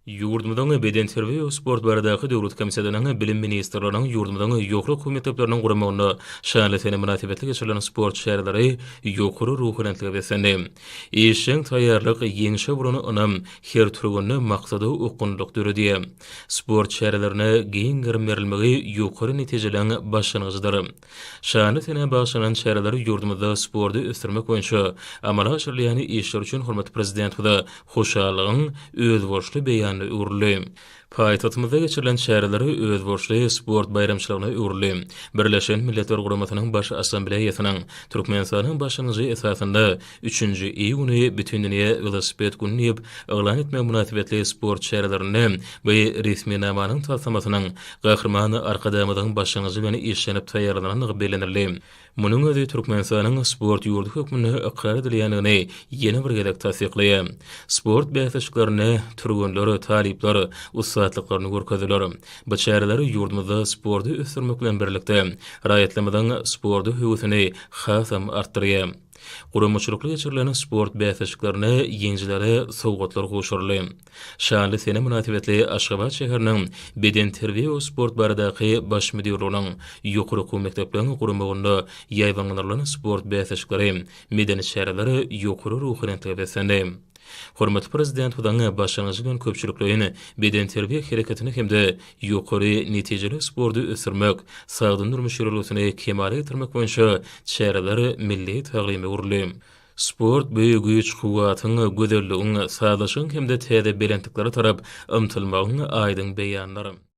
Yurdumdan beden terbiýe we sport baradaky döwlet komissiyasynyn bilim ministrläriniň yurdumdan ýokluk hökümetleriniň guramagyna şanly sene münasibetli geçirilen sport şäherleri ýokary ruhlantyga besendi. Işiň taýýarlyk ýeňişe buruny onam her türgünni maksady ukunluk döredi. Sport şäherlerine giň girim berilmegi ýokary netijeleň başlangyjydyr. Şanly sene başlanan şäherleri yurdumyzda sporty ösdürmek boýunça amala aşyrylýan işler üçin hormat prezident we hoşallygyň özboşly beýan urly. Paýtagtymyzda geçirilen şäherleri özboşly sport bayramçylygyna urly. Birleşen Milletler Guramatynyň baş assambleýasynyň Türkmenistanyň başlanýy esasynda 3-nji iýuny bütün dünýä velosiped günü diýip elan etmek münasibetli sport şäherlerini we resmi namanyň tasdamasynyň gahrmany arkadamyň başlanýy bilen işlenip taýýarlanyny bilinirli. Munyň özi Türkmenistanyň sport ýurdu hökmüne ikrar edilýändigini ýene bir gezek tasdikleýär. Sport bäsişlerini türgünleri, talipleri, ussatlyklaryny görkezdiler. Bu şäherleri ýurdumyzda sporty ösdürmek bilen birlikde raýatlamadan sporty höwüsini hasam artdyrýar. Guramaçylykly geçirilen sport bäsişlerini ýeňjilere sowgatlar goşurly. Şanly sene münasibetli Aşgabat şäheriniň beden terbiýe we sport baradaky baş müdiriniň ýokary okuw mekdepleriniň guramagyna ýaýbanlanan sport bäsişleri medeni şäherleri ýokary ruhlantyga besendi. Hormatly prezident hudaňy başlanýy bilen köpçüliklerini beden terbiýe hereketini hemde ýokary netijeli sporty ösdürmek, sagdyn durmuş ýerleşini kemale getirmek boýunça şäherler milli taglimy urly. Sport büyük güç kuwatyň gözelligiň sadaşyň hemde täze belentlikleri tarap ymtylmagyň aýdyň beýanlary.